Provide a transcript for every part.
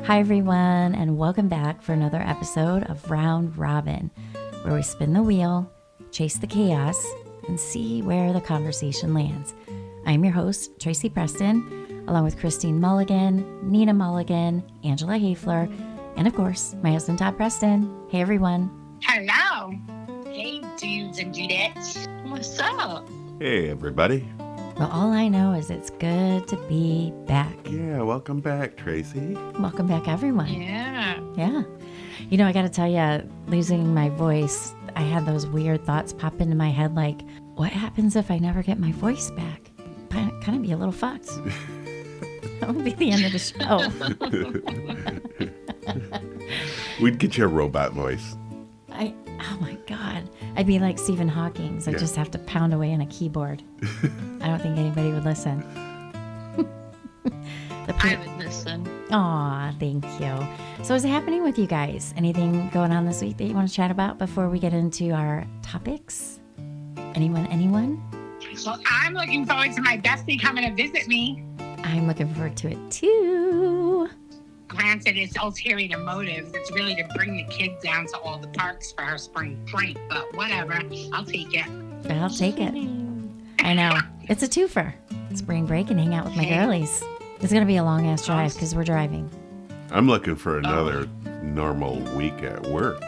Hi everyone, and welcome back for another episode of Round Robin, where we spin the wheel, chase the chaos, and see where the conversation lands. I'm your host, Tracy Preston, along with Christine Mulligan, Nina Mulligan, Angela Hoefler, and of course, my husband, Todd Preston. Hey everyone. Hello. Hey dudes and dudettes. What's up? Hey, everybody. Well, all I know is it's good to be back. Yeah, welcome back, Tracy. Welcome back, everyone. Yeah. You know, I got to tell you, losing my voice, I had those weird thoughts pop into my head like, what happens if I never get my voice back? Kind of be a little fucked. That would be the end of the show. We'd get you a robot voice. Oh my God. I'd be like Stephen Hawking. I just have to pound away on a keyboard. I don't think anybody would listen. I would listen. Aw, thank you. So what's happening with you guys? Anything going on this week that you want to chat about before we get into our topics? Anyone? Well, I'm looking forward to my bestie coming to visit me. I'm looking forward to it too. Granted, it's ulterior motives. It's really to bring the kids down to all the parks for her spring break, but whatever. I'll take it. I'll take it. I know. It's a twofer. Spring break and hang out with my girlies. It's going to be a long-ass drive because we're driving. I'm looking for another normal week at work.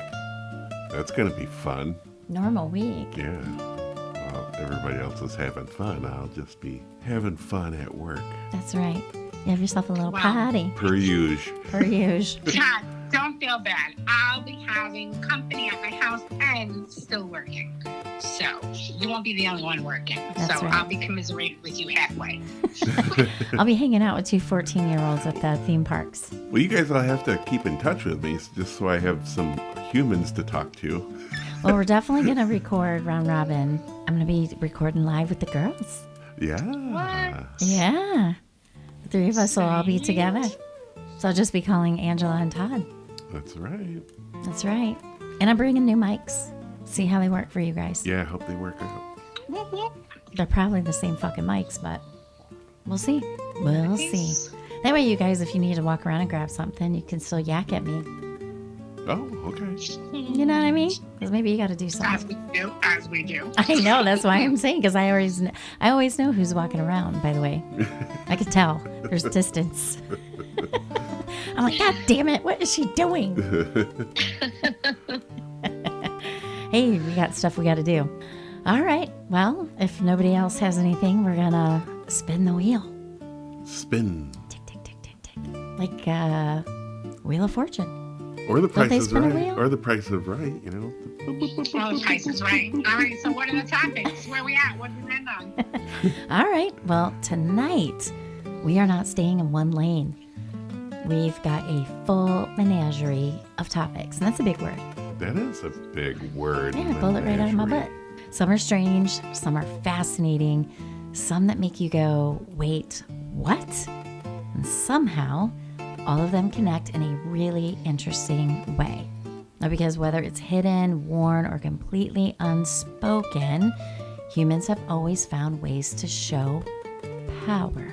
That's going to be fun. Normal week. Yeah. Well, everybody else is having fun. I'll just be having fun at work. That's right. You have yourself a little party. Per usual. God, don't feel bad. I'll be having company at my house and still working. So you won't be the only one working. That's right. I'll be commiserating with you halfway. I'll be hanging out with two 14-year-olds at the theme parks. Well, you guys will have to keep in touch with me just so I have some humans to talk to. Well, we're definitely going to record Round Robin. I'm going to be recording live with the girls. Yeah. What? Yeah. The three of us will all be together. So I'll just be calling Angela and Todd. That's right. That's right. And I'm bringing new mics. See how they work for you guys. Yeah, I hope they work out. They're probably the same fucking mics, but we'll see. We'll see. That way, you guys, if you need to walk around and grab something, you can still yak at me. Oh, okay. You know what I mean? Because maybe you got to do something. As we do. I know. That's why I'm saying, because I always know who's walking around, by the way. I could tell. There's distance. I'm like, God damn it. What is she doing? Hey, we got stuff we got to do. All right. Well, if nobody else has anything, we're going to spin the wheel. Spin. Tick, tick, tick, tick, tick. Like Wheel of Fortune. Or the Price is Right. Wheel? Or the Price of Right, you know. Oh, the Price is Right. All right, so what are the topics? Where are we at? What do we end on? All right. Well, tonight, we are not staying in one lane. We've got a full menagerie of topics. And that's a big word. That is a big word. Yeah, I pulled it right out of my butt. Some are strange. Some are fascinating. Some that make you go, wait, what? And somehow, all of them connect in a really interesting way. Now, because whether it's hidden, worn, or completely unspoken, humans have always found ways to show power.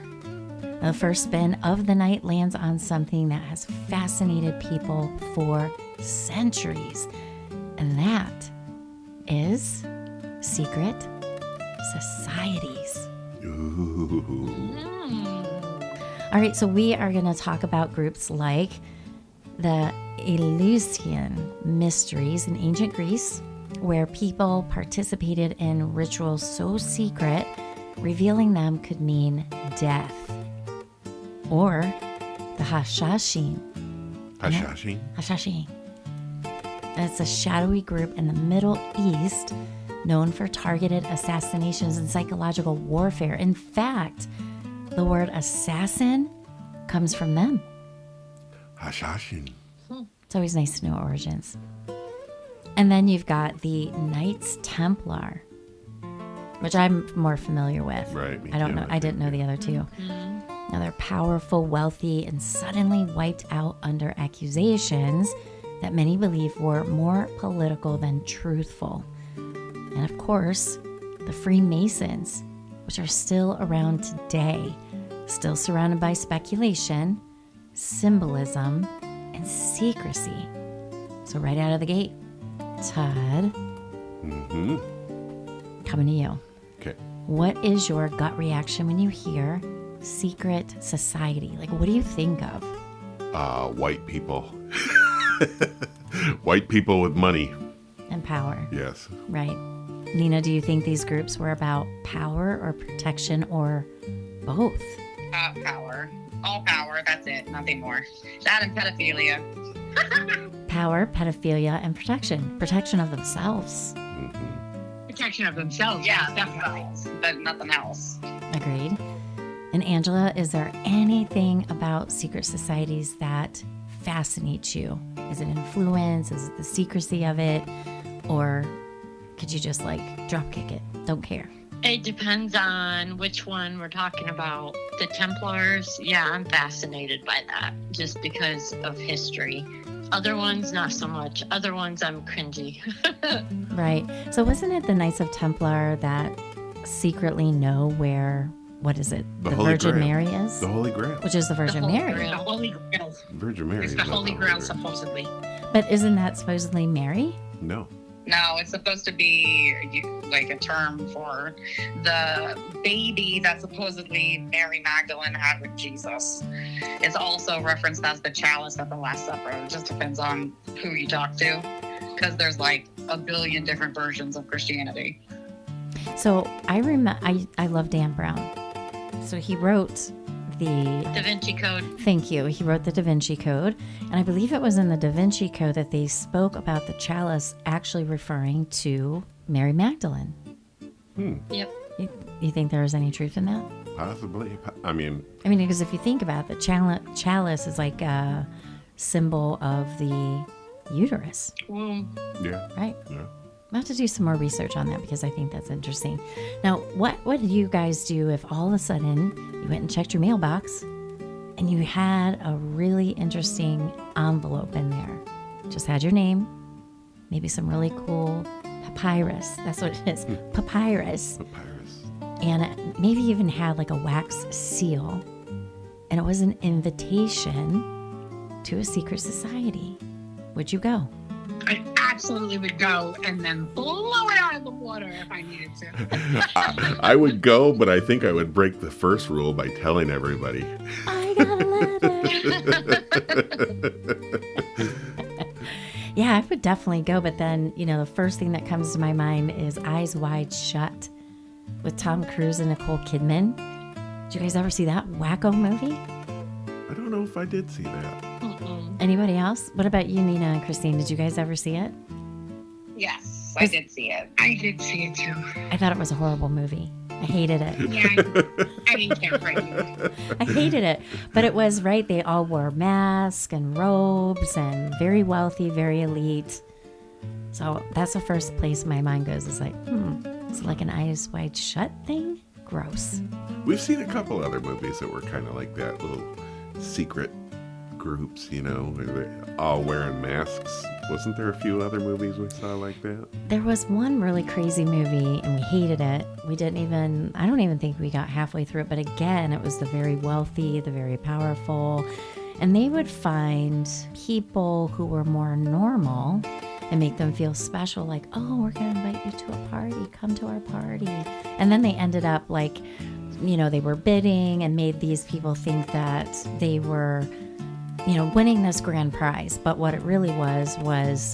Now, the first spin of the night lands on something that has fascinated people for centuries, and that is secret societies. Ooh. All right, so we are going to talk about groups like the Eleusinian mysteries in ancient Greece, where people participated in rituals so secret, revealing them could mean death. Or the Hashashin. Hashashin. It's a shadowy group in the Middle East known for targeted assassinations and psychological warfare. In fact, the word assassin comes from them. Hashashin. It's always nice to know origins. And then you've got the Knights Templar, which I'm more familiar with. Right. I don't know. I didn't know the other two. Now they're powerful, wealthy, and suddenly wiped out under accusations that many believe were more political than truthful. And of course, the Freemasons, which are still around today, still surrounded by speculation, symbolism, and secrecy. So right out of the gate, Todd, coming to you. Okay. What is your gut reaction when you hear secret society? Like, what do you think of? White people. White people with money. And power. Yes. Right. Nina, do you think these groups were about power or protection or both? Power. All power. That's it. Nothing more. That and pedophilia. Power, pedophilia, and protection. Protection of themselves. Protection of themselves. Yeah, definitely. But nothing else. Agreed. And Angela, is there anything about secret societies that fascinates you? Is it influence? Is it the secrecy of it? Or could you just like drop kick it? Don't care. It depends on which one we're talking about. The Templars, yeah, I'm fascinated by that just because of history. Other ones, not so much. Other ones, I'm cringy. Right. So wasn't it the Knights of Templar that secretly know where, what is it? The Holy Virgin Grail. Mary is? The Holy Grail. Which is the Virgin Holy Mary. Grail. The Holy Grail. Virgin Mary. It's is the not Holy the Grail, supposedly. But isn't that supposedly Mary? No. No, it's supposed to be like a term for the baby that supposedly Mary Magdalene had with Jesus. It's also referenced as the chalice at the Last Supper. It just depends on who you talk to, because there's like a billion different versions of Christianity. So I remember, I love Dan Brown. So he wrote the Da Vinci Code. Thank you. He wrote the Da Vinci Code. And I believe it was in the Da Vinci Code that they spoke about the chalice actually referring to Mary Magdalene. Yep. You think there is any truth in that? Possibly. I mean, because if you think about it, the chalice is like a symbol of the uterus, Womb. yeah. right? Yeah. I'll have to do some more research on that because I think that's interesting. Now, what would you guys do if all of a sudden you went and checked your mailbox and you had a really interesting envelope in there? Just had your name, maybe some really cool papyrus. That's what it is, papyrus. Papyrus. And it maybe even had like a wax seal. And it was an invitation to a secret society. Would you go? I absolutely would go and then blow it out of the water if I needed to. I would go, but I think I would break the first rule by telling everybody. I got a letter. Yeah, I would definitely go. But then, the first thing that comes to my mind is Eyes Wide Shut with Tom Cruise and Nicole Kidman. Did you guys ever see that wacko movie? I don't know if I did see that. Anybody else? What about you, Nina and Christine? Did you guys ever see it? Yes, I did see it. I did see it too. I thought it was a horrible movie. I hated it. Yeah, I didn't care for it. I hated it. But it was, right, they all wore masks and robes and very wealthy, very elite. So that's the first place my mind goes. Is like, it's like an Eyes Wide Shut thing? Gross. We've seen a couple other movies that were kind of like that, little secret groups, all wearing masks. Wasn't there a few other movies we saw like that? There was one really crazy movie and we hated it. I don't even think we got halfway through it. But again, it was the very wealthy, the very powerful. And they would find people who were more normal and make them feel special. Like, oh, we're going to invite you to a party. Come to our party. And then they ended up like, they were bidding and made these people think that they were winning this grand prize. But what it really was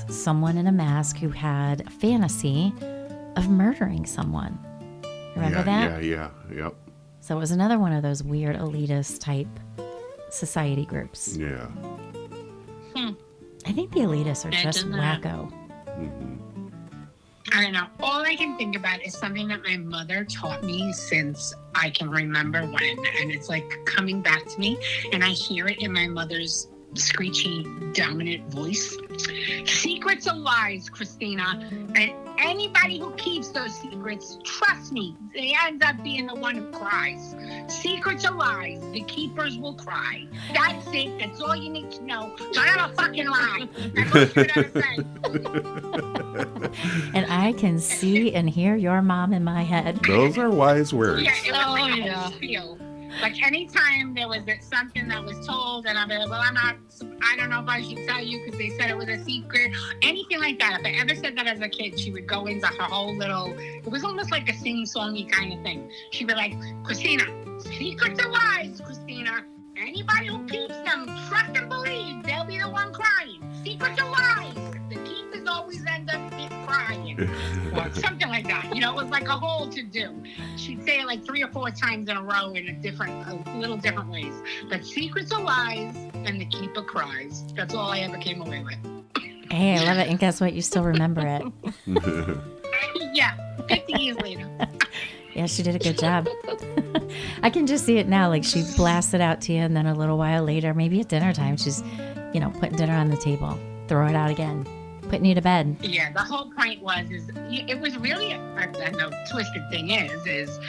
someone in a mask who had a fantasy of murdering someone. Remember that? Yeah, yep. So it was another one of those weird elitist type society groups. Yeah. I think the elitists are just Imagine that. wacko. I don't know. All I can think about is something that my mother taught me since I can remember when. And it's like coming back to me. And I hear it in my mother's screechy, dominant voice. Secrets are lies, Christina. And anybody who keeps those secrets, trust me, they end up being the one who cries. Secrets are lies. The keepers will cry. That's it. That's all you need to know. So I don't fucking lie. That's what you gotta say. And I can see and hear your mom in my head. Those are wise words. Yeah, it was like a yeah. whole spiel. Like anytime there was something that was told and I'd be like, well, I don't know if I should tell you because they said it was a secret, anything like that. If I ever said that as a kid, she would go into her whole little, it was almost like a sing-songy kind of thing. She'd be like, Christina, secrets are lies, Christina. Anybody who keeps them, trust and believe, they'll be the one crying. Secrets are lies. The keepers always end up crying. Or something like that. You know, it was like a whole to-do. She'd say it like 3 or 4 times in a row in a little different ways. But secrets are lies and the keeper cries. That's all I ever came away with. Hey, I love it. And guess what? You still remember it. Yeah, 50 years later. Yeah, she did a good job. I can just see it now. Like she blasts it out to you, and then a little while later, maybe at dinner time, she's, putting dinner on the table, throw it out again, putting you to bed. Yeah, the whole point is it was really, the twisted thing is,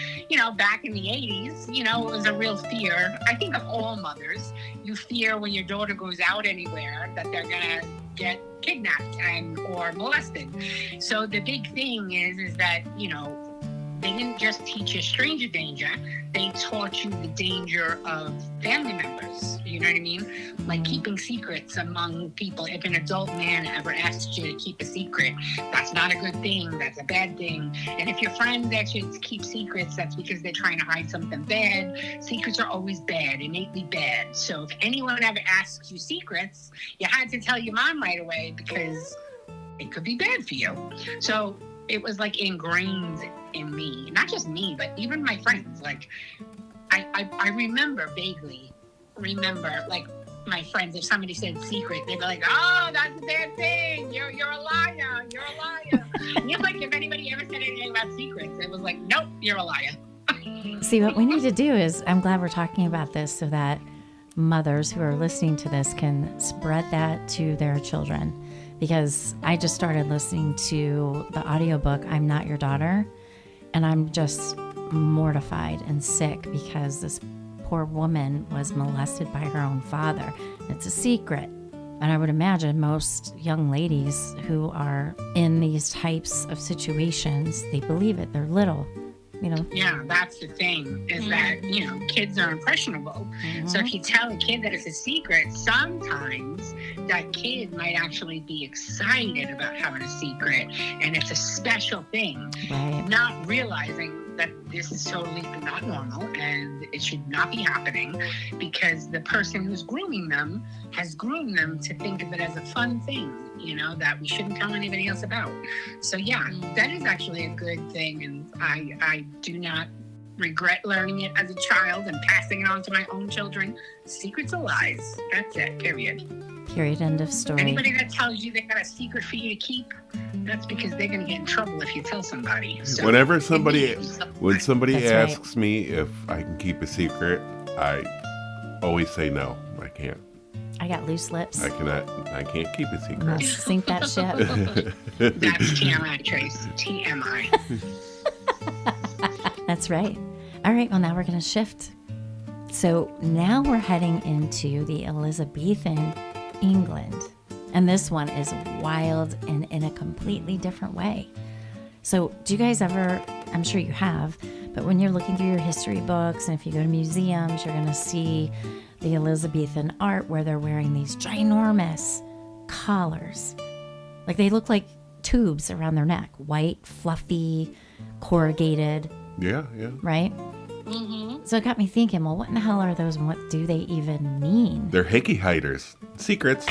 back in the 80s, it was a real fear. I think of all mothers, you fear when your daughter goes out anywhere that they're going to get kidnapped or molested. So the big thing is that, they didn't just teach you stranger danger, they taught you the danger of family members. You know what I mean? Like keeping secrets among people. If an adult man ever asks you to keep a secret, that's not a good thing. That's a bad thing. And if your friends ask you to keep secrets, that's because they're trying to hide something bad. Secrets are always bad, innately bad. So if anyone ever asks you secrets, you had to tell your mom right away because it could be bad for you. So it was like ingrained in me, not just me, but even my friends. Like I vaguely remember like my friends, if somebody said secret, they'd be like, oh, that's a bad thing. You're a liar. You're a liar. And it's like if anybody ever said anything about secrets, it was like, nope, you're a liar. See, what we need to do is, I'm glad we're talking about this so that mothers who are listening to this can spread that to their children. Because I just started listening to the audiobook, I'm Not Your Daughter, and I'm just mortified and sick because this poor woman was molested by her own father. It's a secret. And I would imagine most young ladies who are in these types of situations, they believe it. They're little. Yeah, that's the thing, is that, kids are impressionable. Mm-hmm. So if you tell a kid that it's a secret, sometimes that kid might actually be excited about having a secret, and it's a special thing, right. Not realizing that this is totally not normal and it should not be happening because the person who's grooming them has groomed them to think of it as a fun thing, that we shouldn't tell anybody else about. So yeah, that is actually a good thing, and I do not regret learning it as a child and passing it on to my own children. Secrets are lies. That's it, period. Period, end of story. Anybody that tells you they got a secret for you to keep, that's because they're going to get in trouble if you tell somebody. So when somebody That's asks me if I can keep a secret, I always say no, I can't. I got loose lips. I can't keep a secret. Must sink that ship. That's TMI, Trace. TMI. That's right. All right, well, now we're going to shift. So now we're heading into the Elizabethan England. And this one is wild and in a completely different way. So do you guys ever, I'm sure you have, but when you're looking through your history books and if you go to museums, you're going to see the Elizabethan art where they're wearing these ginormous collars. Like they look like tubes around their neck, white, fluffy, corrugated. Yeah. Right? Mm-hmm. So it got me thinking, well, what in the hell are those and what do they even mean? They're hickey hiders. Secrets.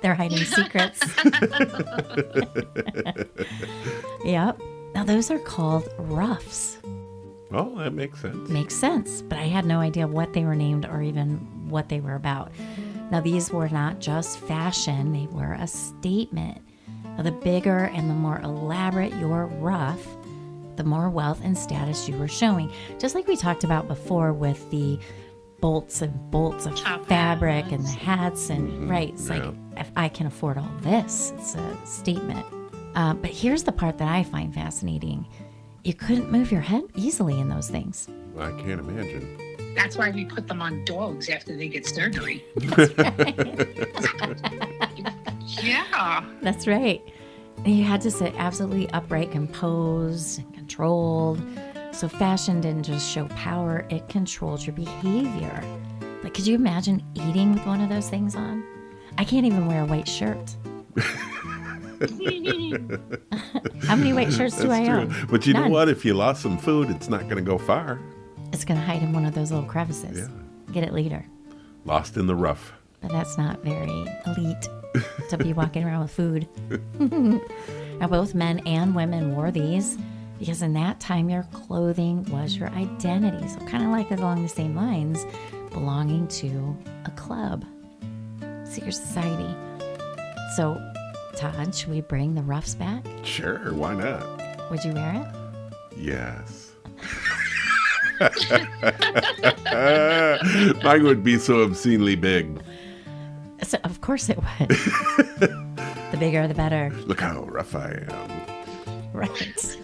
They're hiding secrets. Yep. Now those are called ruffs. Oh, that makes sense. Makes sense. But I had no idea what they were named or even what they were about. Now these were not just fashion. They were a statement. Now, the bigger and the more elaborate your ruff, the more wealth and status you were showing. Just like we talked about before with the bolts and bolts of Top fabric hats. and the hats and right. It's Yeah. like, if I can afford all this, it's a statement. But here's the part that I find fascinating. You couldn't move your head easily in those things. I can't imagine. That's why we put them on dogs after they get surgery. Yeah. That's right. And you had to sit absolutely upright, composed, and controlled. So fashion didn't just show power, it controlled your behavior. Like, could you imagine eating with one of those things on? I can't even wear a white shirt. How many white shirts do I own? But you know None. what? If you lost some food, it's not going to go far. It's going to hide in one of those little crevices. Yeah. Get it later. Lost in the rough. But that's not very elite to be walking around with food. Now, both men and women wore these because in that time, your clothing was your identity. So kind of like along the same lines, belonging to a club, secret society. So, Todd, should we bring the ruffs back? Sure, why not? Would you wear it? Yes. Mine would be so obscenely big. So, of course it would. The bigger, the better. Look how rough I am. Right.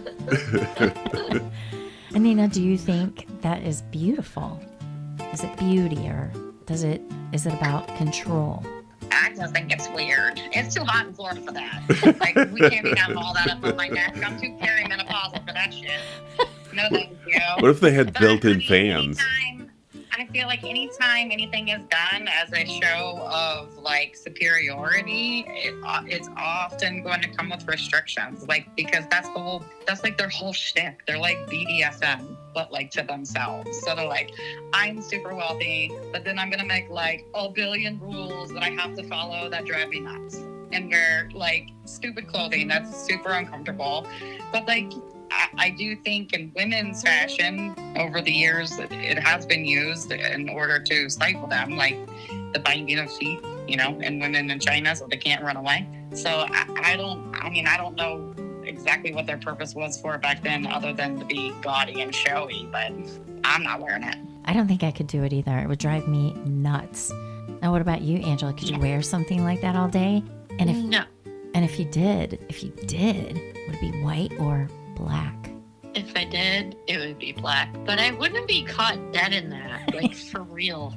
And Nina, do you think that is beautiful? Is it beauty, or is it about control? I just think it's weird. It's too hot in Florida for that. Like, we can't be having all that up on my neck. I'm too perimenopausal for that shit. No, thank you. What if they had But, built-in I mean, fans? I feel like anytime anything is done as a show of like superiority, it's often going to come with restrictions. Like, because that's like their whole shtick. They're like BDSM, but like to themselves. So they're like, I'm super wealthy, but then I'm gonna make like a billion rules that I have to follow that drive me nuts. And wear like stupid clothing that's super uncomfortable. But like, I do think in women's fashion over the years, it has been used in order to stifle them, like the binding of feet, you know, and women in China so they can't run away. So I don't know exactly what their purpose was for back then other than to be gaudy and showy, but I'm not wearing it. I don't think I could do it either. It would drive me nuts. Now, what about you, Angela? Could you wear something like that all day? No. And if you did, would it be white or black? If I did, it would be black. But I wouldn't be caught dead in that. Like, for real.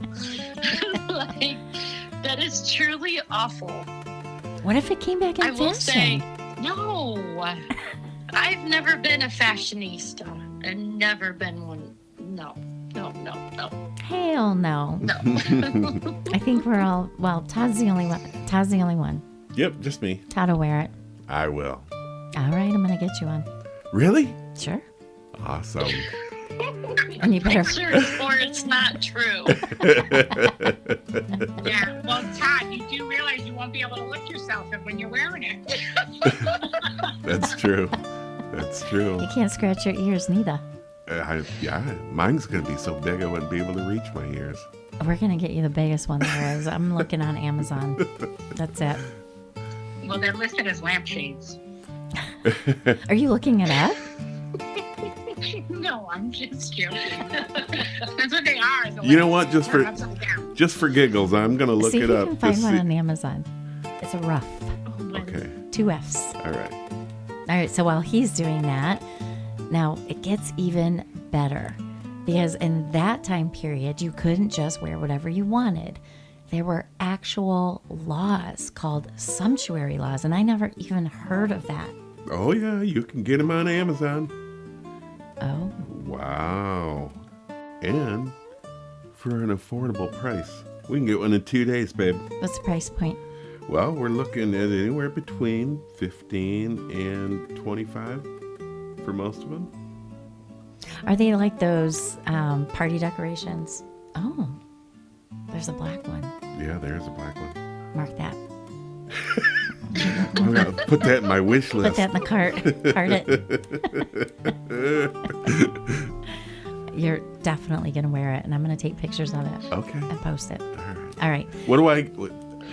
Like, that is truly awful. What if it came back in I will fashion? say, no. I've never been a fashionista. I've never been one. No. Hell no. No. I think we're all, well, Todd's the only one. Yep, just me. Todd will wear it. I will. All right, I'm going to get you one. Really? Sure. Awesome. And you better... Pictures or it's not true. Yeah, well, Todd, you do realize you won't be able to lift yourself when you're wearing it. That's true. That's true. You can't scratch your ears neither. Mine's going to be so big I wouldn't be able to reach my ears. We're going to get you the biggest one there is. I'm looking on Amazon. That's it. Well, they're listed as lampshades. Are you looking it up? No, I'm just joking. That's what they are. You know what? Just They're upside down. for giggles, I'm going to look See if it you up. can find to one see- on Amazon. It's a ruff. Okay. 2 Fs. All right. All right, so while he's doing that, now it gets even better. Because in that time period, you couldn't just wear whatever you wanted. There were actual laws called sumptuary laws, and I never even heard of that. Oh, yeah. You can get them on Amazon. Oh, Wow. And for an affordable price. We can get one in 2 days, babe. what's the price point? Well, we're looking at anywhere between 15 and 25 for most of them. Are they like those party decorations? Oh, there's a black one. Yeah, there's a black one. Mark that. I'm going to put that in my wish Put list. that in the cart. Cart it. You're definitely going to wear it, and I'm going to take pictures of it Okay. and post it. All right. All right. What do I...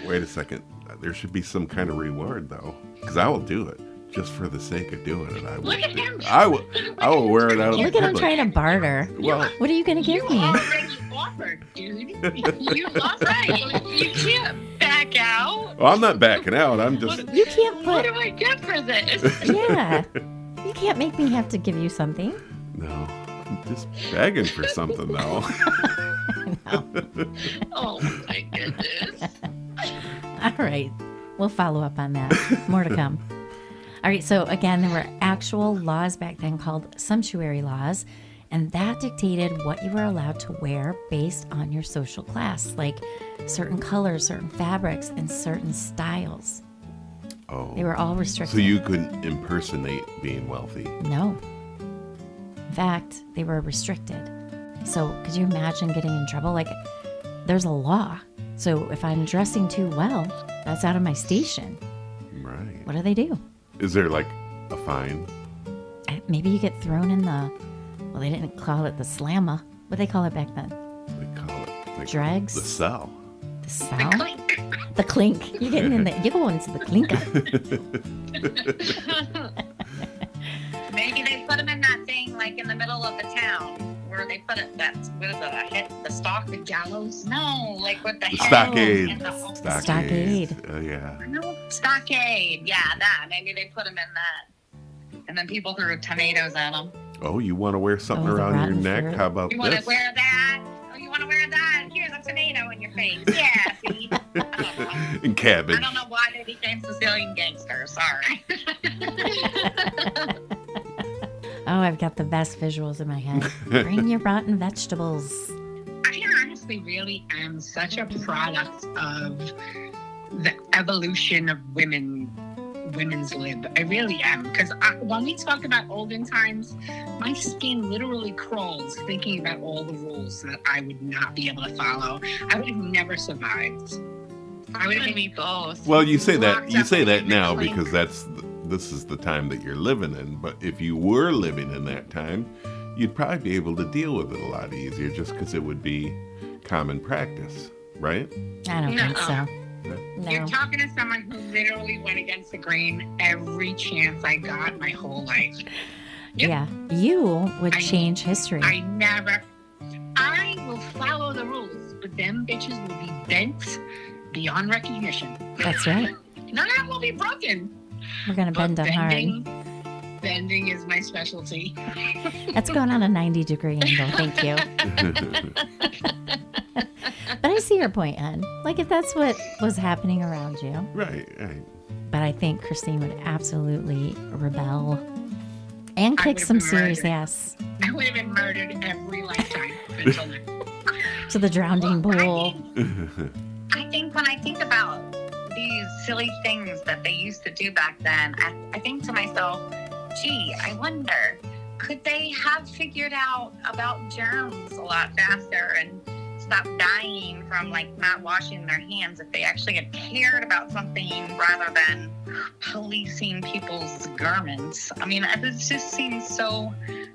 Wait a second. There should be some kind of reward, though. Because I will do it. Just for the sake of doing it. Look at him. I will wear it out in Look at him public. trying to barter. Well, What are you going to give You me? already offered, dude. You offered. You can't back out. well, I'm not backing out. I'm just... You can't What put... do I get for this? Yeah. You can't make me have to give you something. No. I'm just begging for something, though. Oh my goodness. All right. We'll follow up on that. More to come. All right. So again, there were actual laws back then called sumptuary laws. And that dictated what you were allowed to wear based on your social class, like certain colors, certain fabrics, and certain styles. Oh. They were all restricted. So you couldn't impersonate being wealthy. No. In fact, they were restricted. So could you imagine getting in trouble? Like, there's a law. So if I'm dressing too well, that's out of my station. Right. What do they do? Is there like a fine? Maybe you get thrown in the, well, they didn't call it the slammer. What they call it back then? They call it like Dregs? the cell. The The cell? clink. The clink. You're getting in the, you're going to the clinker. Maybe they put them in that thing like in the middle of the town where they put it. That's what is it? A head, the stock, The gallows. No, like with the The head stockade. and the Stockade. Yeah. No, stockade. Yeah, that. Maybe they put them in that. And then people threw tomatoes at them. Oh, you want to wear something Oh, the around your rotten neck? fruit. How about You want to this? wear that? Oh, you want to wear that? Here's a tomato in your face. Yeah, see? I don't know. And cabbage. I don't know why they became Sicilian gangsters. Sorry. Oh, I've got the best visuals in my head. Bring your rotten vegetables. I honestly really am such a product of the evolution of women's lib. I really am. Because when we talk about olden times, my skin literally crawls thinking about all the rules that I would not be able to follow. I would have never survived. I would have been me both. Well, you say that Locked up in now the clink. because this is the time that you're living in. But if you were living in that time, you'd probably be able to deal with it a lot easier, just because it would be common practice, right? I don't think so. You're No. talking to someone who literally went against the grain every chance I got my whole life. Yep. Yeah. You would I- change history. I will follow the rules, but them bitches will be bent beyond recognition. That's right. None of them will be broken. We're going to bend But them hard. bending is my specialty. That's going on a 90-degree angle. Thank you. But I see your point, Ed. Like, if that's what was happening around you. Right. But I think Christine would absolutely rebel and I kick would've some been serious murdered. ass I would have been murdered every lifetime until now. to the drowning pool. I think when I think about these silly things that they used to do back then, I think to myself, gee, I wonder, could they have figured out about germs a lot faster and stop dying from like not washing their hands if they actually had cared about something rather than policing people's garments? I mean, it just seems so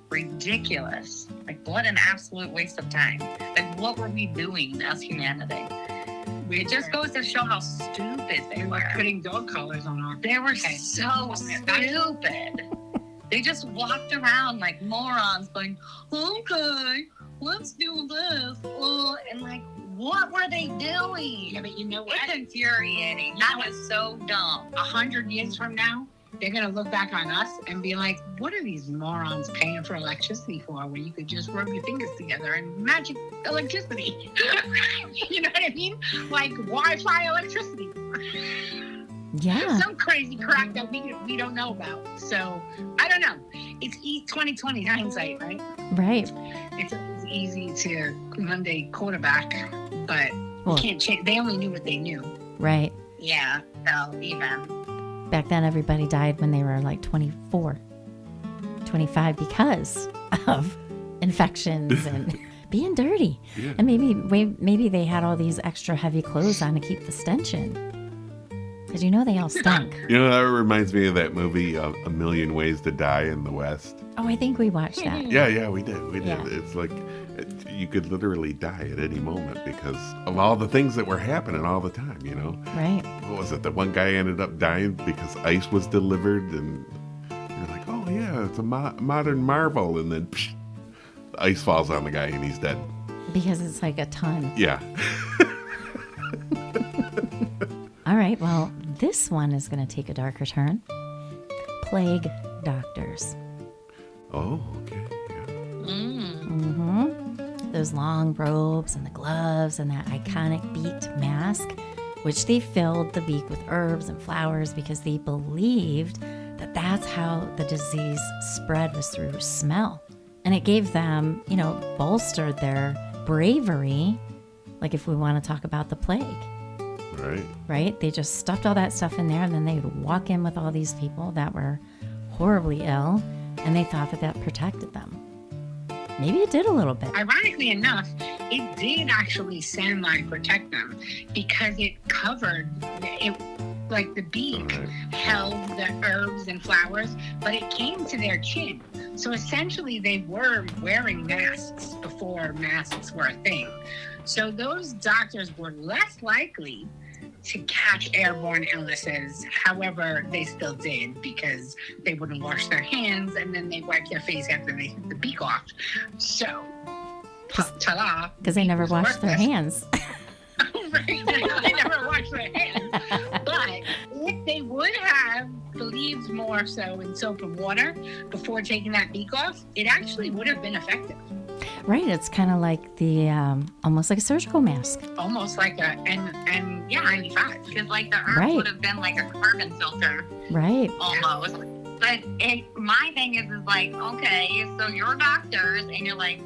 ridiculous. Like, what an absolute waste of time. Like, what were we doing as humanity? It just goes to show how stupid they They were. were putting dog collars on our. They were Okay. so stupid. They just walked around like morons going, okay, let's do this. And like, what were they doing? Yeah, but you know what? It's infuriating. You That know was so dumb. 100 years from now, they're going to look back on us and be like, what are these morons paying for electricity for when you could just rub your fingers together and magic electricity? You know what I mean? Like Wi-Fi electricity. Yeah. Some crazy crap that we don't know about. So, I don't know. It's 2020 hindsight, right? Right. It's easy to Monday quarterback, but Well- you can't change. They only knew what they knew. Right. Yeah, so even. Back then, everybody died when they were like 24, 25 because of infections and being dirty. Yeah. And maybe they had all these extra heavy clothes on to keep the stench in. Because you know they all stunk. You know, that reminds me of that movie, A Million Ways to Die in the West. Oh, I think we watched that. Yeah, we did. Yeah. It's like you could literally die at any moment because of all the things that were happening all the time, you know? Right. What was it? The one guy ended up dying because ice was delivered, and you're like, oh, yeah, it's a modern marvel. And then the ice falls on the guy and he's dead. Because it's like a ton. Yeah. All right, well, this one is going to take a darker turn. Plague doctors. Oh, okay. Yeah. Mm-hmm. Those long robes and the gloves and that iconic beaked mask, which they filled the beak with herbs and flowers because they believed that that's how the disease spread was through smell. And it gave them, bolstered their bravery. Like if we want to talk about the plague, right? They just stuffed all that stuff in there, and then they would walk in with all these people that were horribly ill, and they thought that protected them. Maybe it did a little bit. Ironically enough, it did actually semi-protect them because it covered it. Like the beak held the herbs and flowers, but it came to their chin. So essentially they were wearing masks before masks were a thing. So those doctors were less likely to catch airborne illnesses. However, they still did because they wouldn't wash their hands and then they wiped their face after they took the beak off. So, ta-da. Because they never washed their hands. Right, they never washed their hands. But if they would have believed more so in soap and water before taking that beak off, it actually would have been effective. Right, it's kind of like the almost like a surgical mask. Almost like a N95. Because like the herbs would have been like a carbon filter. Right. Almost. But my thing is like, okay, so you're doctors and you're like,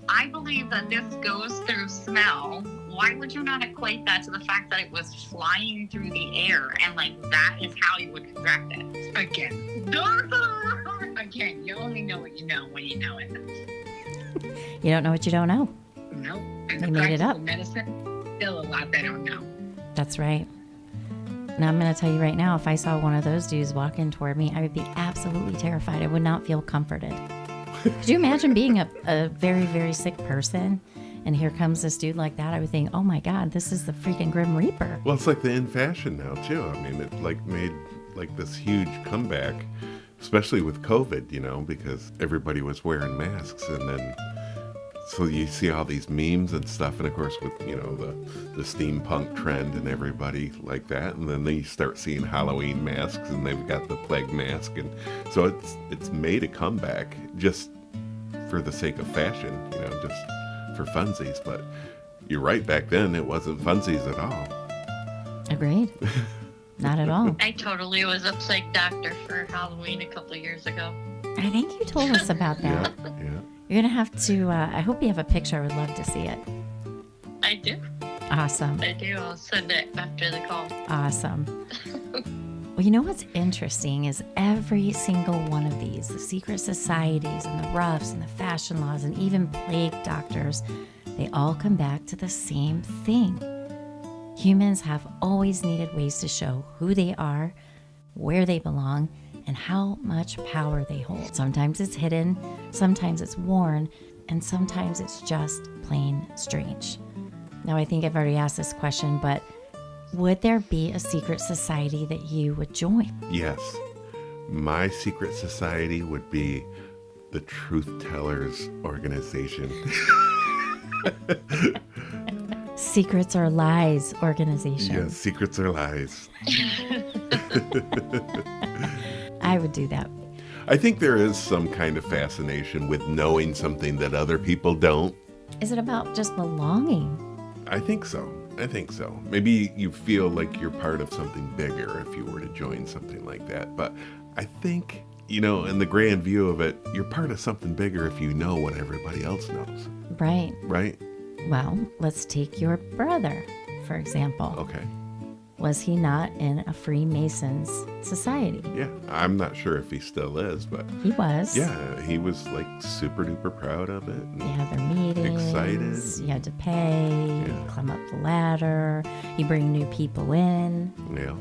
I believe that this goes through smell. Why would you not equate that to the fact that it was flying through the air and like that is how you would contract it? Again, you only know what you know when you know it. You don't know what you don't know. Nope. And They the made it up. medicine, still a lot they don't know. That's right. Now I'm going to tell you right now, if I saw one of those dudes walk in toward me, I would be absolutely terrified. I would not feel comforted. Could you imagine being a very, very sick person? And here comes this dude like that. I would think, oh my God, this is the freaking Grim Reaper. Well, it's like the in fashion now too. I mean, it like made like this huge comeback, especially with COVID, because everybody was wearing masks, and then so you see all these memes and stuff, and of course with the steampunk trend and everybody like that, and then you start seeing Halloween masks, and they've got the plague mask, and so it's made a comeback just for the sake of fashion, just for funsies. But you're right, back then it wasn't funsies at all. Agreed. Not at all. I totally was a plague doctor for Halloween a couple of years ago. I think you told us about that. Yeah. You're going to have to, I hope you have a picture. I would love to see it. I do. Awesome. I do. I'll send it after the call. Awesome. Well, what's interesting is every single one of these, the secret societies and the ruffs and the fashion laws and even plague doctors, they all come back to the same thing. Humans have always needed ways to show who they are, where they belong, and how much power they hold. Sometimes it's hidden, sometimes it's worn, and sometimes it's just plain strange. Now, I think I've already asked this question, but would there be a secret society that you would join? Yes. My secret society would be the Truth Tellers organization. Secrets or Lies organization. Yes, Secrets or Lies. I would do that. I think there is some kind of fascination with knowing something that other people don't. Is it about just belonging? I think so. Maybe you feel like you're part of something bigger if you were to join something like that. But I think, in the grand view of it, you're part of something bigger if you know what everybody else knows. Right. Right? Well, let's take your brother, for example. Okay. Was he not in a Freemasons society? Yeah, I'm not sure if he still is, but He was. yeah, he was like super duper proud of it. And You had their meetings. Excited. You had to pay. Yeah. You climb up the ladder. You bring new people in. yeah,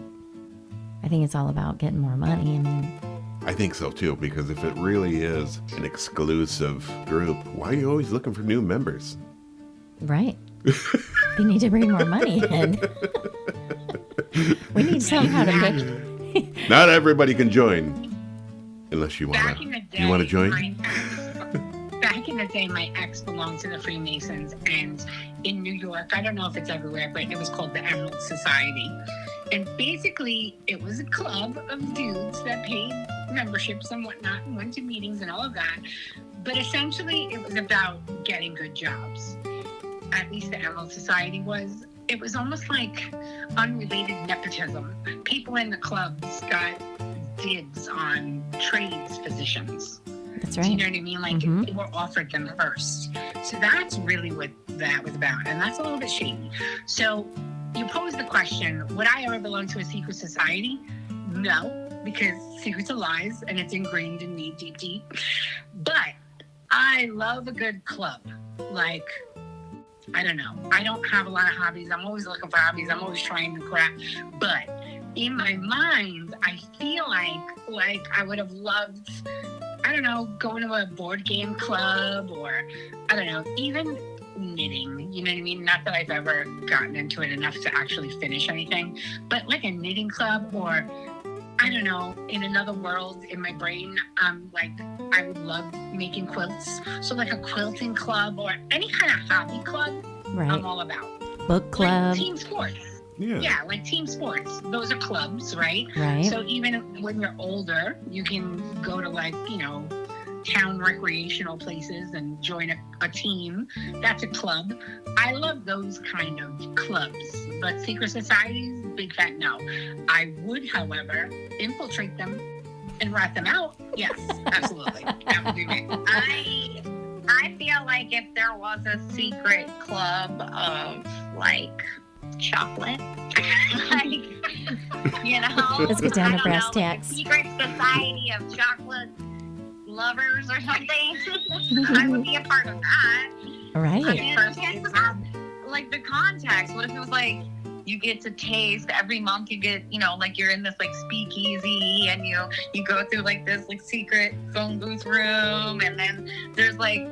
I think it's all about getting more money. I mean, I think so too, because if it really is an exclusive group, why are you always looking for new members? right. They need to bring more money in. We need somehow to make. Not everybody can join, unless you Back in wanna. the day, You wanna join? Back in the day, my ex belonged to the Freemasons, and in New York, I don't know if it's everywhere, but it was called the Emerald Society. And basically, it was a club of dudes that paid memberships and whatnot and went to meetings and all of that. But essentially, it was about getting good jobs. At least the Emerald Society was. It was almost like unrelated nepotism. People in the clubs got dibs on trades positions. That's Do you right. know what I mean? Like Mhm. they were offered them first. So that's really what that was about. And that's a little bit shady. So you pose the question, would I ever belong to a secret society? No, because secrets are lies and it's ingrained in me deep, deep. But I love a good club. Like, I don't know. I don't have a lot of hobbies. I'm always looking for hobbies. I'm always trying new crap. But in my mind, I feel like I would have loved, I don't know, going to a board game club, or I don't know, even knitting. You know what I mean? Not that I've ever gotten into it enough to actually finish anything, but like a knitting club, or I don't know, in another world in my brain, like I would love making quilts. So like a quilting club or any kind of hobby club, Right. I'm all about. Book club. Like team sports. Yeah. Yeah, like team sports. Those are clubs, right? Right. So even when you're older, you can go to like, you know, town recreational places and join a team. That's a club. I love those kind of clubs. But secret societies, big fat no. I would, however, infiltrate them and rat them out. Yes, absolutely. That would be me. I feel like if there was a secret club of like chocolate, like, you know, Let's get down to I don't brass know, like a tacks. secret society of chocolate lovers or something. I would be a part of that. I Right. mean, it's about like the context. What if it was like you get to taste every month? You get, you know, like you're in this like speakeasy, and you go through like this like secret phone booth room, and then there's like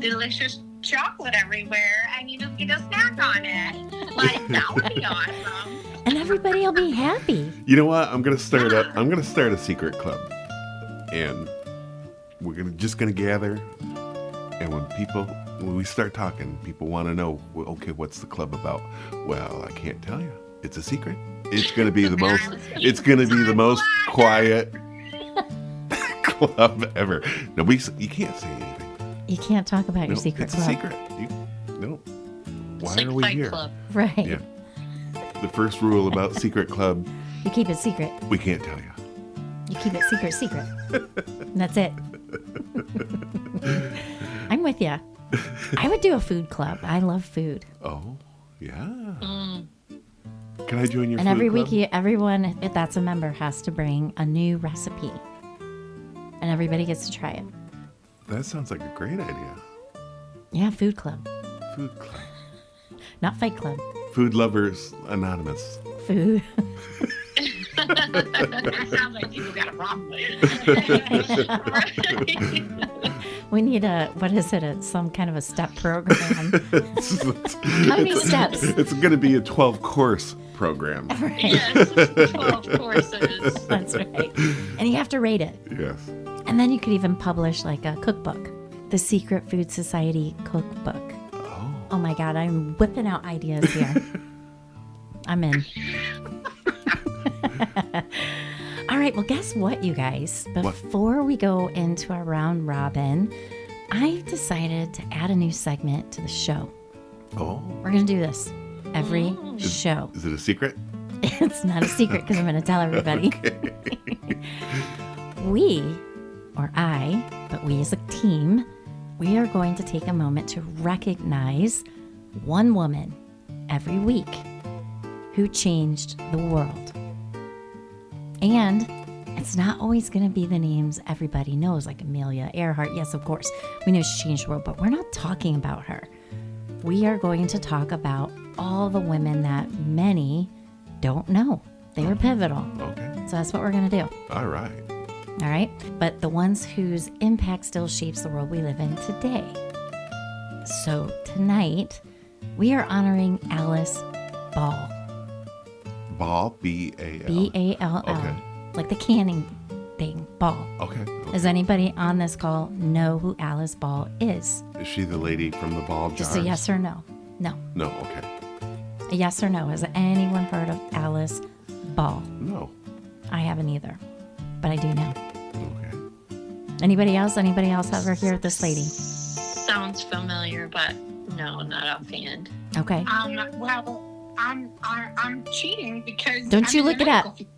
delicious chocolate everywhere, and you just get a snack on it. Like that would be awesome. And everybody will be happy. You know what? I'm gonna start a secret club, and we're just gonna gather. And when we start talking, people want to know, well, okay, what's the club about? Well, I can't tell you. It's a secret. It's gonna be the most. It's gonna be the most quiet club ever. No, you can't say anything. You can't talk about your No, secret it's club. a secret. No. Why It's like are we Fight here? Club. Right. Yeah. The first rule about secret club: You keep it secret. we can't tell you. You keep it secret. And that's it. I'm with you. I would do a food club. I love food. Oh, yeah. Mm. Can I join your And food every club? week, everyone that's a member has to bring a new recipe. And everybody gets to try it. That sounds like a great idea. Yeah, food club. Food club. Not fight club. Food Lovers Anonymous. Food. That sounds like people got a problem with it. We need some kind of a step program. How many steps? It's going to be a 12-course program. Yes, 12 courses. That's right. And you have to rate it. Yes. And then you could even publish like a cookbook, the Secret Food Society cookbook. Oh. Oh my God, I'm whipping out ideas here. I'm in. All right, well, guess what, you guys? Before we go into our round robin, I've decided to add a new segment to the show. Oh. We're going to do this every show. Is it a secret? It's not a secret because I'm going to tell everybody. We as a team, we are going to take a moment to recognize one woman every week who changed the world. And it's not always going to be the names everybody knows, like Amelia Earhart. Yes, of course, we know she changed the world, but we're not talking about her. We are going to talk about all the women that many don't know. They were pivotal. Okay. So that's what we're going to do. All right. All right? But the ones whose impact still shapes the world we live in today. So tonight, we are honoring Alice Ball. Ball, B-A-L. B-A-L-L. Okay. Like the canning thing, Ball. Okay. Does anybody on this call know who Alice Ball is? Is she the lady from the ball jars? Just a yes or no. No. No, okay. A yes or no. Has anyone heard of Alice Ball? No. I haven't either, but I do know. Okay. Anybody else? Anybody else ever hear of this lady? Sounds familiar, but no, not offhand. Okay. Well, I'm cheating because Don't I'm you in the look it up. medical field.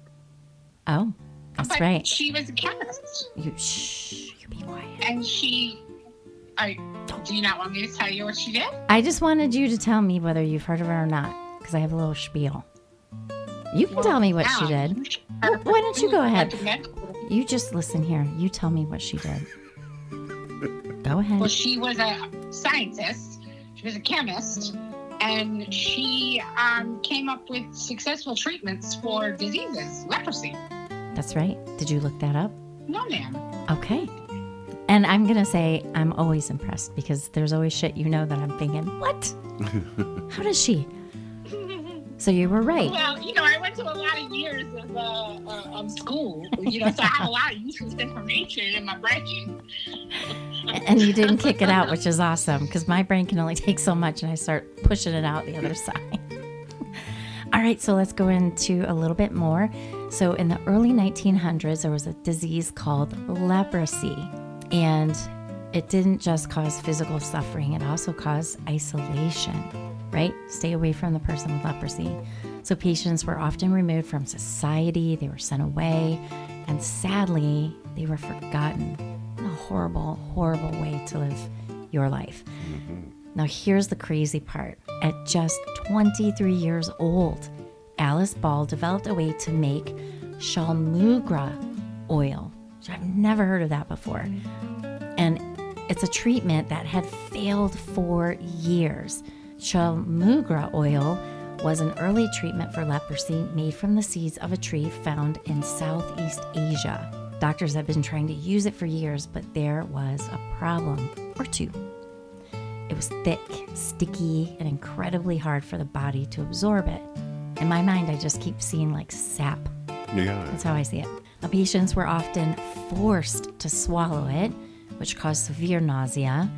Oh, that's But right. She was a chemist. You be And she, do you not want me to tell you what she did? I just wanted you to tell me whether you've heard of her or not, because I have a little spiel. You can tell me what she did. Why don't you go ahead? You just listen here. You tell me what she did. Go ahead. Well, she was a scientist. She was a chemist. And she came up with successful treatments for diseases, leprosy. That's right. Did you look that up? No, ma'am. Okay. And I'm going to say I'm always impressed because there's always shit that I'm thinking, what? How does she? So you were right. Well, I went to a lot of years of school, so I have a lot of useless information in my brain. And you didn't kick it out, which is awesome because my brain can only take so much and I start pushing it out the other side. All right, so let's go into a little bit more. So in the early 1900s, there was a disease called leprosy. And it didn't just cause physical suffering, it also caused isolation, right? Stay away from the person with leprosy. So patients were often removed from society, they were sent away, and sadly, they were forgotten. A horrible, horrible way to live your life. Now, here's the crazy part. At just 23 years old, Alice Ball developed a way to make shalmugra oil. I've never heard of that before. And it's a treatment that had failed for years. Shalmugra oil was an early treatment for leprosy made from the seeds of a tree found in Southeast Asia. Doctors have been trying to use it for years, but there was a problem or two. It was thick, sticky, and incredibly hard for the body to absorb it. In my mind, I just keep seeing like sap. Yeah. That's how I see it. Now, patients were often forced to swallow it, which caused severe nausea,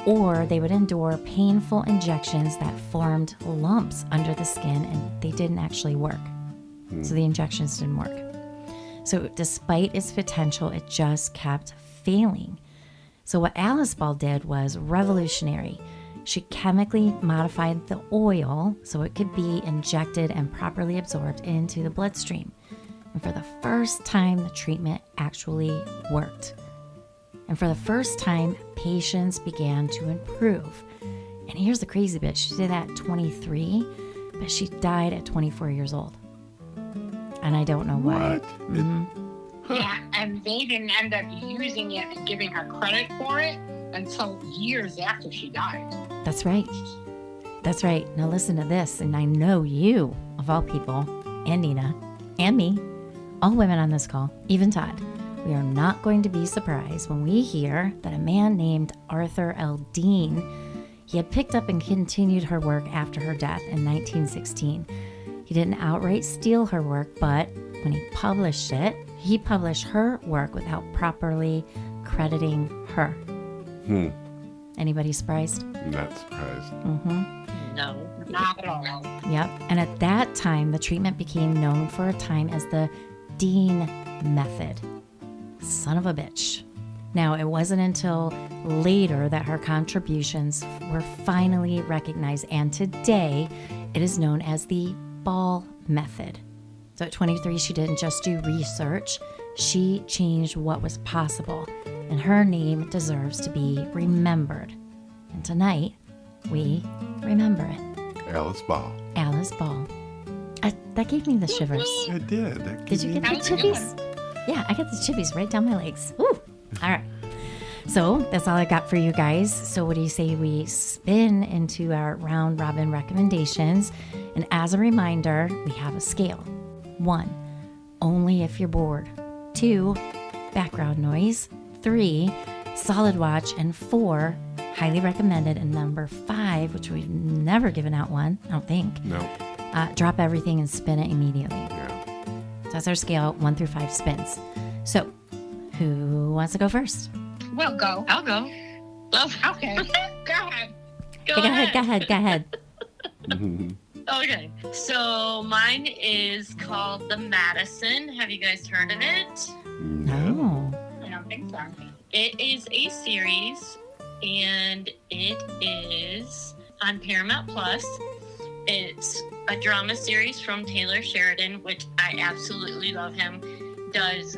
or they would endure painful injections that formed lumps under the skin and they didn't actually work. So the injections didn't work. So despite its potential, it just kept failing. So what Alice Ball did was revolutionary. She chemically modified the oil so it could be injected and properly absorbed into the bloodstream. And for the first time, the treatment actually worked. And for the first time, patients began to improve. And here's the crazy bit. She did that at 23, but she died at 24 years old. And I don't know why. What? Yeah, and they didn't end up using it and giving her credit for it until years after she died. That's right. That's right. Now listen to this. And I know you, of all people, and Nina, and me, all women on this call, even Todd, we are not going to be surprised when we hear that a man named Arthur L. Dean, he had picked up and continued her work after her death in 1916. He didn't outright steal her work, but when he published it, he published her work without properly crediting her. Anybody surprised? Not surprised. No. Not at all. Yep. And at that time, the treatment became known for a time as the Dean method. Son of a bitch. Now, it wasn't until later that her contributions were finally recognized, and today it is known as the Ball method. So at 23, she didn't just do research, she changed what was possible, and her name deserves to be remembered. And tonight, we remember it. Alice Ball. Alice Ball. That gave me the shivers. It did. That Did you get the That was a good chippies? Yeah, I got the chippies right down my legs. Woo! All right. So that's all I got for you guys. So what do you say we spin into our round robin recommendations? And as a reminder, we have a scale. 1, only if you're bored. 2, background noise. 3, solid watch. And 4, highly recommended. And number 5, which we've never given out one, I don't think. No. Drop everything and spin it immediately. Yeah. So that's our scale, 1 through 5 spins. So who wants to go first? We'll go. I'll go. Okay. Go ahead. Go Go ahead. Okay. So mine is called The Madison. Have you guys heard of it? No. I don't think so. It is a series, and it is on Paramount Plus. It's a drama series from Taylor Sheridan, which I absolutely love him. Does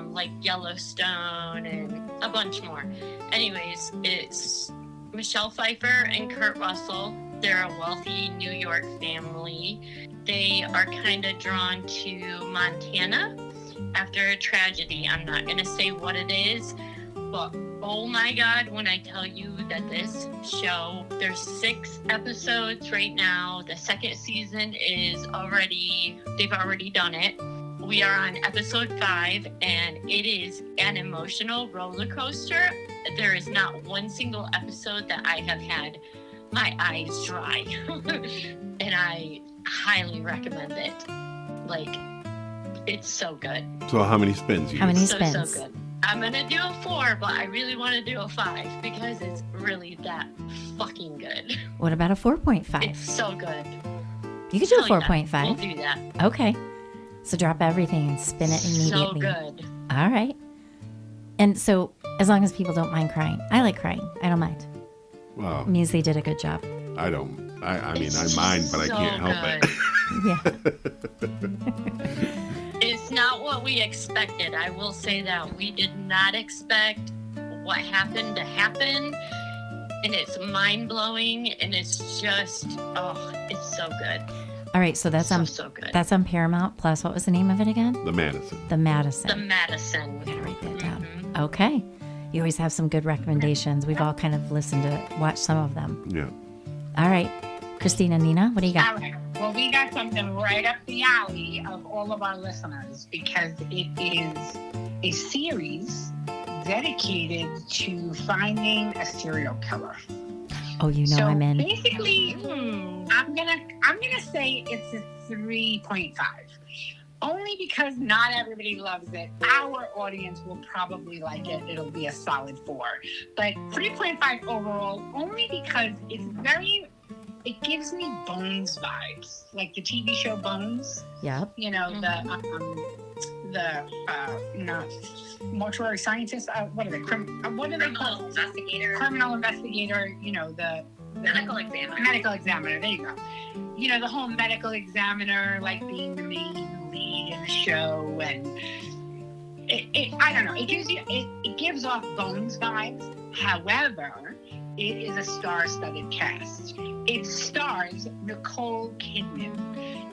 like Yellowstone and a bunch more. Anyways, it's Michelle Pfeiffer and Kurt Russell. They're a wealthy New York family. They are kind of drawn to Montana after a tragedy. I'm not going to say what it is, but oh my God, when I tell you that this show, there's 6 episodes right now. The second season they've already done it. We are on episode 5, and it is an emotional roller coaster. There is not one single episode that I have had my eyes dry. And I highly recommend it. Like, it's so good. So how many spins you How many use? spins? So good. I'm going to do a 4, but I really want to do a 5 because it's really that fucking good. What about a 4.5? It's so good. You could do a Hell yeah, 4.5. We'll do that. Okay. So drop everything and spin it immediately. So good. All right. And so as long as people don't mind crying. I like crying. I don't mind. Well, It means they did a good job. I don't. I mean, It's I mind, but I so can't help it. Yeah. It's not what we expected. I will say that. We did not expect what happened to happen. And it's mind-blowing. And it's just, it's so good. All right. So that's So good. that's on Paramount Plus. What was the name of it again? The Madison. The Madison. The Madison. We gotta write that down. Mhm. Okay. You always have some good recommendations. We've all kind of watched some of them. Yeah. All right. Christina, Nina, what do you got? All right. Well, we got something right up the alley of all of our listeners because it is a series dedicated to finding a serial killer. Oh, you know so I'm in. Basically, I'm gonna say it's a 3.5. Only because not everybody loves it. Our audience will probably like it. It'll be a solid 4. But 3.5 overall, only because it gives me Bones vibes, like the TV show Bones. Yep. You know, mortuary scientist. What are they? What are they called? Criminal investigator. You know, the Medical examiner. Medical examiner. There you go. You know, the whole medical examiner, like being the main lead in the show, and I don't know. It gives off Bones vibes. However, it is a star-studded cast. It stars Nicole Kidman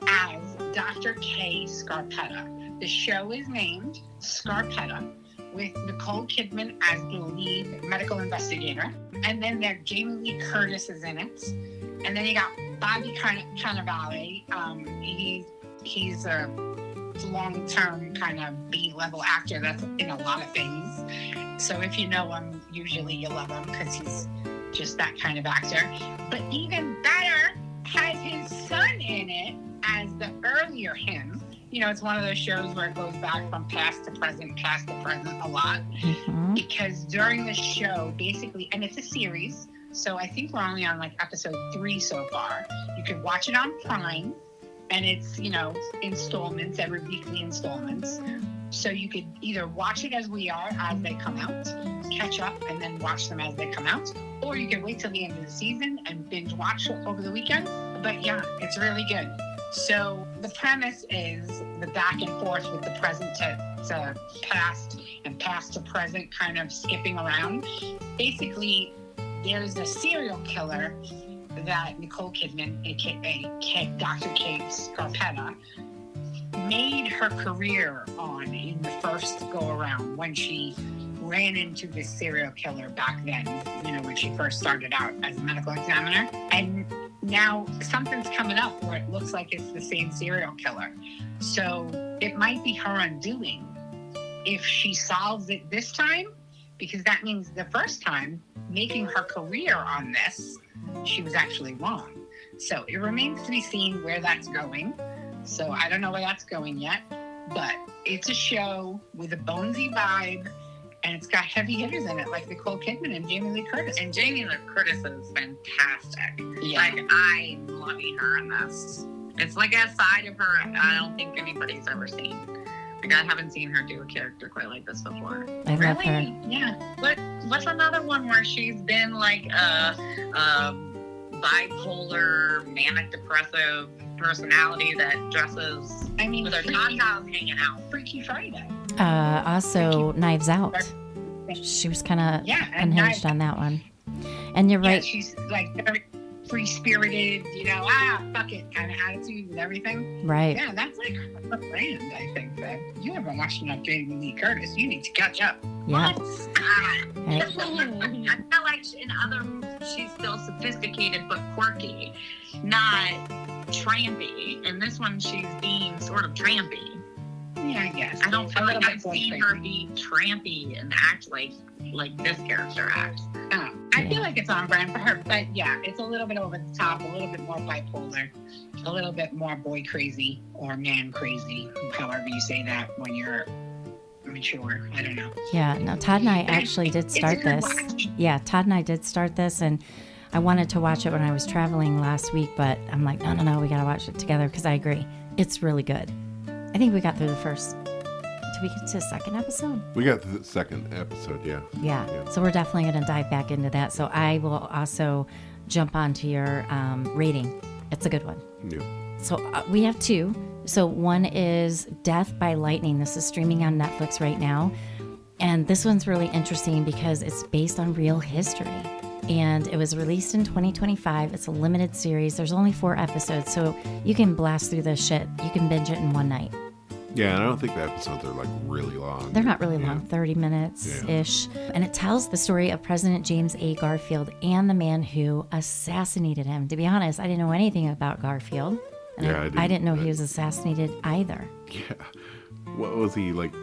as Dr. Kay Scarpetta. The show is named Scarpetta, with Nicole Kidman as the lead medical investigator. And then there Jamie Lee Curtis is in it. And then you got Bobby Cannavale. He's a long-term kind of B-level actor that's in a lot of things. So if you know him, usually you love him because he's just that kind of actor. But even better, has his son in it as the earlier him. You know, it's one of those shows where it goes back from past to present a lot. Mm-hmm. Because during the show, basically, and it's a series, so I think we're only on like episode 3 so far. You can watch it on Prime, and it's, you know, installments, every weekly installments. So you could either watch it as we are, as they come out, catch up, and then watch them as they come out, or you can wait till the end of the season and binge watch over the weekend. But yeah, it's really good. So the premise is the back and forth with the present to past and past to present, kind of skipping around. Basically, there's a serial killer that Nicole Kidman, aka Dr. Kay Scarpetta, made her career on in the first go around when she ran into this serial killer back then, you know, when she first started out as a medical examiner. And now something's coming up where it looks like it's the same serial killer. So it might be her undoing if she solves it this time, because that means the first time making her career on this, she was actually wrong. So it remains to be seen where that's going. So I don't know where that's going yet, but it's a show with a bonesy vibe, and it's got heavy hitters in it, like Nicole Kidman and Jamie Lee Curtis. And Jamie Lee Curtis is fantastic. Yeah. Like, I'm loving her in this. It's like a side of her I don't think anybody's ever seen. Like, I haven't seen her do a character quite like this before. I love her. Yeah. What's another one where she's been like a bipolar, manic depressive personality that dresses I mean, with her tatas hanging out? Freaky Friday. Also, Knives Out. She was kind of Yeah, and unhinged on that one. And you're Yeah, right. she's like very free spirited, fuck it kind of attitude with everything. Right. Yeah, that's like her brand, I think. That you haven't watched enough Jamie Lee Curtis. You need to catch up. Yeah. What? Right. I feel like in other movies she's still sophisticated but quirky, not trampy. And this one she's being sort of trampy. Yeah, I guess. I don't feel A little like bit I've more seen crazy. her be trampy and act like this character acts. I feel like it's on brand for her, but yeah, it's a little bit over the top, a little bit more bipolar, a little bit more boy crazy or man crazy, however you say that when you're mature. I don't know. Yeah. No, Todd and I actually did It's a start good this. watch. Yeah, Todd and I did start this, and I wanted to watch it when I was traveling last week, but I'm like, no, we got to watch it together because I agree. It's really good. I think we got through the first. Did we get to the second episode? We got the second episode, yeah. Yeah. So we're definitely going to dive back into that. So I will also jump onto your rating. It's a good one. Yeah. So we have two. So one is Death by Lightning. This is streaming on Netflix right now. And this one's really interesting because it's based on real history. And it was released in 2025. It's a limited series. There's only 4 episodes, so you can blast through this shit. You can binge it in one night. Yeah, and I don't think the episodes are like really long. They're not really Yeah. long, 30 minutes-ish. And it tells the story of President James A. Garfield and the man who assassinated him. To be honest, I didn't know anything about Garfield. And Yeah, I didn't know he was assassinated either. Yeah. What was he, like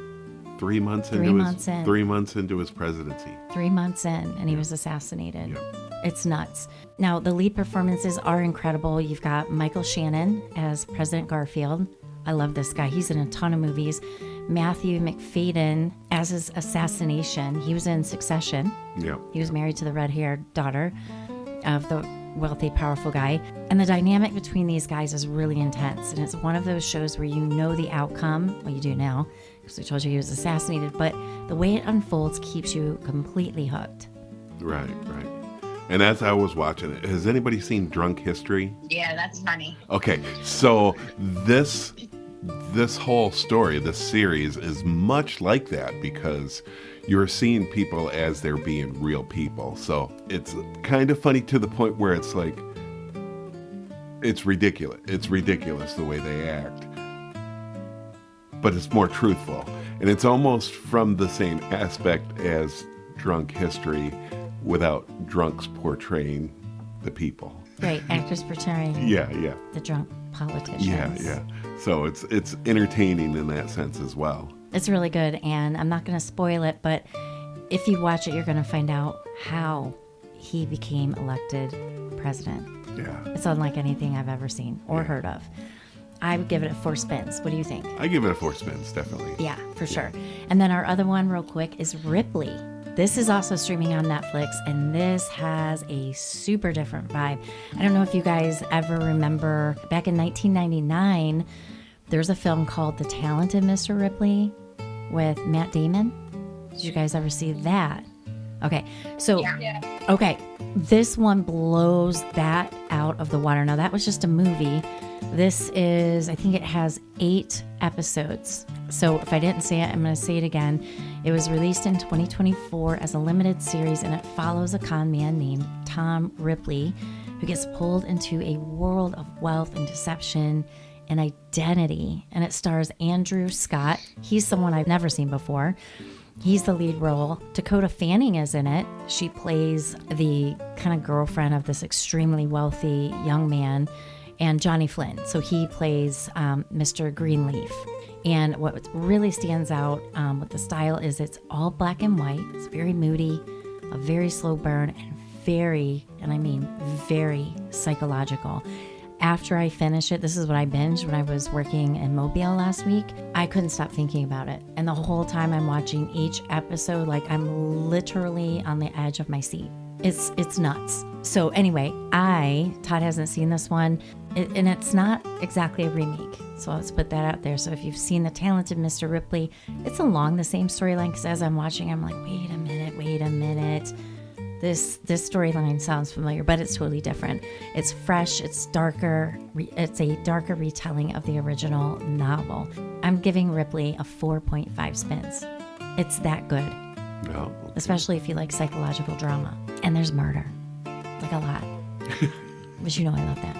3 months 3 into months in. 3 months into his presidency? 3 months in, and he was assassinated. Yeah. It's nuts. Now, the lead performances are incredible. You've got Michael Shannon as President Garfield. I love this guy. He's in a ton of movies. Matthew McFadden as his assassination. He was in Succession. Yeah. He was married to the red-haired daughter of the wealthy, powerful guy. And the dynamic between these guys is really intense. And it's one of those shows where you know the outcome. Well, you do now, because we told you he was assassinated. But the way it unfolds keeps you completely hooked. Right. And as I was watching it, has anybody seen Drunk History? Yeah, that's funny. Okay, so this whole story, this series is much like that because you're seeing people as they're being real people. So it's kind of funny to the point where it's like, it's ridiculous. It's ridiculous the way they act. But it's more truthful. And it's almost from the same aspect as Drunk History without drunks portraying the people. Right, actors portraying Yeah. the drunk politicians. Yeah. So it's entertaining in that sense as well. It's really good, and I'm not going to spoil it, but if you watch it, you're going to find out how he became elected president. Yeah. It's unlike anything I've ever seen or heard of. I would give it a 4 spins. What do you think? I give it a 4 spins, definitely. Yeah, for sure. And then our other one, real quick, is Ripley. This is also streaming on Netflix, and this has a super different vibe. I don't know if you guys ever remember, back in 1999, there's a film called The Talented Mr. Ripley with Matt Damon. Did you guys ever see that? Okay, so, okay, this one blows that out of the water. Now, that was just a movie. This is, I think it has 8 episodes. So if I didn't say it, I'm going to say it again. It was released in 2024 as a limited series, and it follows a con man named Tom Ripley who gets pulled into a world of wealth and deception and identity. And it stars Andrew Scott. He's someone I've never seen before. He's the lead role. Dakota Fanning is in it. She plays the kind of girlfriend of this extremely wealthy young man. And Johnny Flynn. So he plays Mr. Greenleaf. And what really stands out with the style is it's all black and white. It's very moody, a very slow burn, and very, and I mean very psychological. After I finish it, this is what I binged when I was working in Mobile last week. I couldn't stop thinking about it. And the whole time I'm watching each episode, like I'm literally on the edge of my seat. It's nuts. So anyway, Todd hasn't seen this one, and it's not exactly a remake. So let's put that out there. So if you've seen The Talented Mr. Ripley, it's along the same storyline, because as I'm watching, I'm like, wait a minute. This storyline sounds familiar, but it's totally different. It's fresh, it's darker. It's a darker retelling of the original novel. I'm giving Ripley a 4.5 spins. It's that good. No. Okay. especially if you like psychological drama. And there's murder, like a lot. But you know I love that.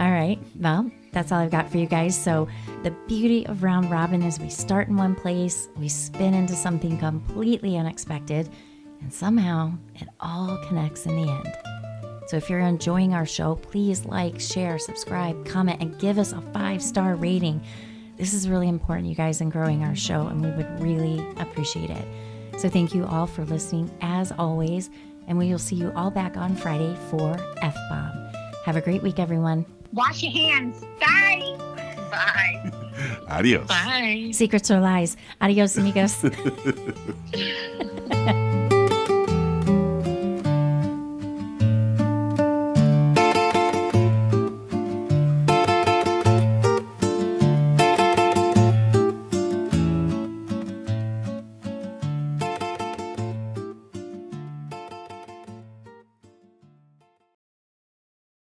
All right. Well, that's all I've got for you guys. So the beauty of Round Robin is we start in one place, we spin into something completely unexpected, and somehow it all connects in the end. So if you're enjoying our show, please like, share, subscribe, comment, and give us a 5-star rating. This is really important, you guys, in growing our show, and we would really appreciate it. So thank you all for listening, as always, and we will see you all back on Friday for F-Bomb. Have a great week, everyone. Wash your hands. Bye. Bye. Adios. Bye. Secrets or lies. Adios, amigos.